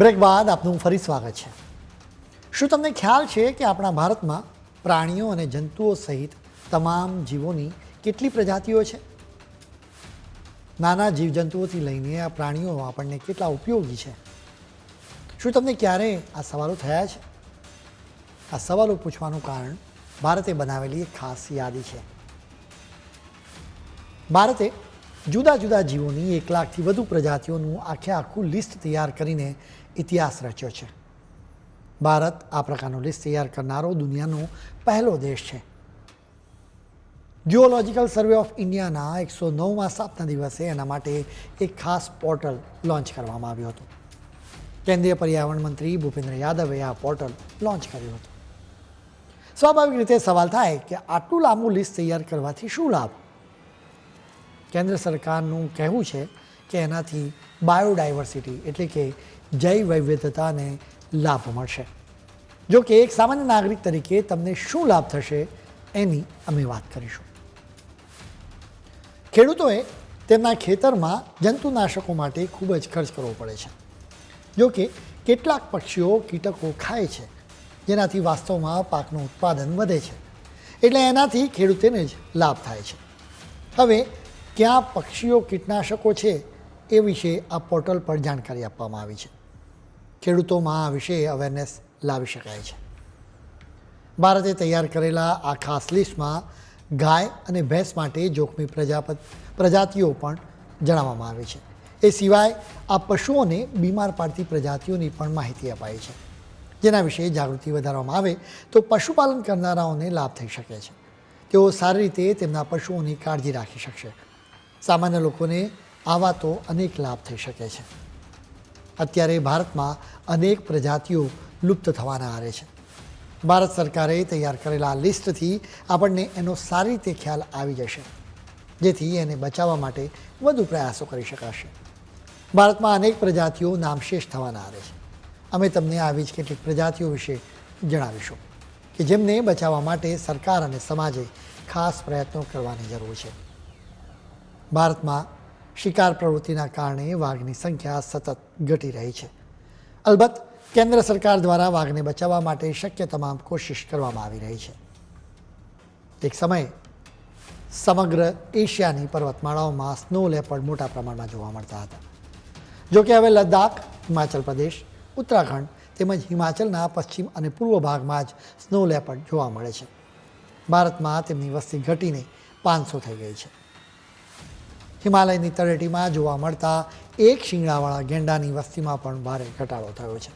Break બાદ આપનું ફરી સ્વાગત છે। શું તમને ખ્યાલ છે કે આપણા ભારતમાં પ્રાણીઓ અને જંતુઓ સહિત તમામ જીવોની કેટલી પ્રજાતિઓ છે? નાના જીવજંતુઓથી લઈને આ પ્રાણીઓ આપણને કેટલા ઉપયોગી છે? શું તમને ક્યારેય આ સવાલો થયા છે? આ સવાલો પૂછવાનું કારણ ભારતે બનાવેલી એક ખાસ યાદી છે। ભારતે જુદા જુદા જીવોની 1 લાખથી વધુ પ્રજાતિઓનું આખું લિસ્ટ તૈયાર કરીને ઇતિહાસ રચ્યો છે। ભારત આ પ્રકારનું લિસ્ટ તૈયાર કરનારો દુનિયાનો પહેલો દેશ છે। જિયોલોજિકલ સર્વે ઓફ ઇન્ડિયાના 109મા સ્થાપના દિવસે એના માટે એક ખાસ પોર્ટલ લોન્ચ કરવામાં આવ્યું હતું। કેન્દ્રીય પર્યાવરણ મંત્રી ભૂપેન્દ્ર યાદવે આ પોર્ટલ લોન્ચ કર્યું હતું। સ્વાભાવિક રીતે સવાલ થાય કે આટલું લાંબુ લિસ્ટ તૈયાર કરવાથી શું લાભ? કેન્દ્ર સરકારનું કહેવું છે કે એનાથી બાયોડાયવર્સિટી એટલે કે જૈવ વૈવિધ્યતાને લાભ મળશે। જો કે એક સામાન્ય નાગરિક તરીકે તમને શું લાભ થશે એની અમે વાત કરીશું। ખેડૂતોએ તેમના ખેતરમાં જંતુનાશકો માટે ખૂબ જ ખર્ચ કરવો પડે છે। જો કે કેટલાક પક્ષીઓ કીટકો ખાય છે જેનાથી વાસ્તવમાં પાકનું ઉત્પાદન વધે છે, એટલે એનાથી ખેડૂતોને જ લાભ થાય છે। હવે ક્યાં પક્ષીઓ કીટનાશકો છે એ વિશે આ પોર્ટલ પર જાણકારી આપવામાં આવી છે। ખેડૂતોમાં આ વિશે અવેરનેસ લાવી શકાય છે। ભારતે તૈયાર કરેલા આ ખાસ લિસ્ટમાં ગાય અને ભેંસ માટે જોખમી પ્રજાતિઓ પણ જણાવવામાં આવી છે। એ સિવાય આ પશુઓને બીમાર પાડતી પ્રજાતિઓની પણ માહિતી અપાઈ છે, જેના વિશે જાગૃતિ વધારવામાં આવે તો પશુપાલન કરનારાઓને લાભ થઈ શકે છે। તેઓ સારી રીતે તેમના પશુઓની કાળજી રાખી શકશે। સામાન્ય લોકોને આવા તો અનેક લાભ થઈ શકે છે। અત્યારે ભારતમાં અનેક પ્રજાતિઓ લુપ્ત થવાના આરે છે। ભારત સરકારે તૈયાર કરેલા લિસ્ટથી આપણને એનો સારી રીતે ખ્યાલ આવી જશે, જેથી એને બચાવવા માટે વધુ પ્રયાસો કરી શકાશે। ભારતમાં અનેક પ્રજાતિઓ નામશેષ થવાના આરે છે। અમે તમને આવી જ કેટલીક પ્રજાતિઓ વિશે જણાવીશું કે જેમને બચાવવા માટે સરકાર અને સમાજે ખાસ પ્રયત્નો કરવાની જરૂર છે। ભારતમાં શિકાર પ્રવૃત્તિના કારણે વાઘની સંખ્યા સતત ઘટી રહી છે। અલબત્ત કેન્દ્ર સરકાર દ્વારા વાઘને બચાવવા માટે શક્ય તમામ કોશિશ કરવામાં આવી રહી છે। એક સમયે સમગ્ર એશિયાની પર્વતમાળાઓમાં સ્નો લેપર્ડ મોટા પ્રમાણમાં જોવા મળતા હતા। જોકે હવે લદ્દાખ, હિમાચલ પ્રદેશ, ઉત્તરાખંડ તેમજ હિમાચલના પશ્ચિમ અને પૂર્વ ભાગમાં જ સ્નો લેપર્ડ જોવા મળે છે। ભારતમાં તેમની વસ્તી ઘટીને 500 થઈ ગઈ છે। હિમાલયની તળેટીમાં જોવા મળતા એક શિંગડાવાળા ગેંડાની વસ્તીમાં પણ ભારે ઘટાડો થયો છે।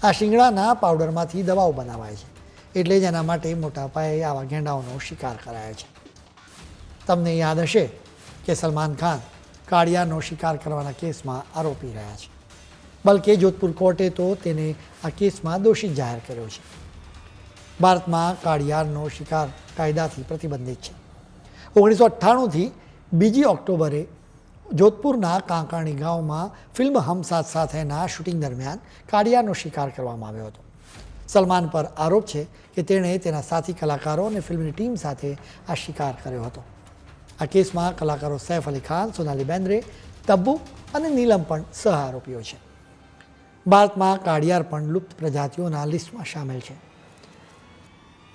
આ શિંગડાના પાવડરમાંથી દવાઓ બનાવાય છે, એટલે જ એના માટે મોટા પાયે આવા ગેંડાઓનો શિકાર કરાય છે। તમને યાદ હશે કે સલમાન ખાન કાળિયાનો શિકાર કરવાના કેસમાં આરોપી રહ્યા છે, બલકે જોધપુર કોર્ટે તો તેને આ કેસમાં દોષિત જાહેર કર્યો છે। ભારતમાં કાળિયારનો શિકાર કાયદાથી પ્રતિબંધિત છે। 1998થી 2 ઓક્ટોબરે જોધપુરના કાંકાણી ગામમાં ફિલ્મ હમ સાથ સાથ હૈના શૂટિંગ દરમિયાન કાળિયારનો શિકાર કરવામાં આવ્યો હતો। સલમાન પર આરોપ છે કે તેણે તેના સાથી કલાકારો અને ફિલ્મની ટીમ સાથે આ શિકાર કર્યો હતો। આ કેસમાં કલાકારો સૈફ અલી ખાન, સોનાલી બેન્દ્રે, તબ્બુ અને નીલમ પણ સહ આરોપીઓ છે। ભારતમાં કાળિયાર પણ લુપ્ત પ્રજાતિઓના લિસ્ટમાં સામેલ છે।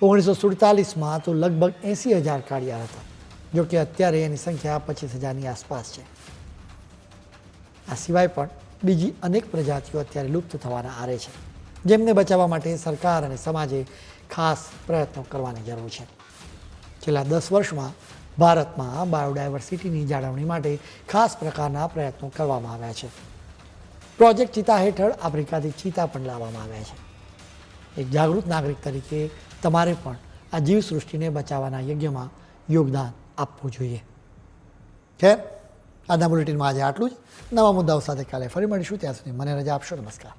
1947માં તો લગભગ 80,000 કાળિયાર હતા, જોકે અત્યારે એની સંખ્યા 25,000ની આસપાસ છે। આ સિવાય પણ બીજી અનેક પ્રજાતિઓ અત્યારે લુપ્ત થવાના આરે છે, જેમને બચાવવા માટે સરકાર અને સમાજે ખાસ પ્રયત્નો કરવાની જરૂર છે। છેલ્લા 10 વર્ષમાં ભારતમાં બાયોડાયવર્સિટીની જાળવણી માટે ખાસ પ્રકારના પ્રયત્નો કરવામાં આવ્યા છે। પ્રોજેક્ટ ચિતા હેઠળ આફ્રિકાથી ચિતા પણ લાવવામાં આવ્યા છે। એક જાગૃત નાગરિક તરીકે તમારે પણ આ જીવસૃષ્ટિને બચાવવાના યજ્ઞમાં યોગદાન આપવું જોઈએ। ખેર, આજના બુલેટિનમાં આજે આટલું જ। નવા મુદ્દાઓ સાથે કાલે ફરી મળીશું। ત્યાં સુધી મને રજા આપશો। નમસ્કાર।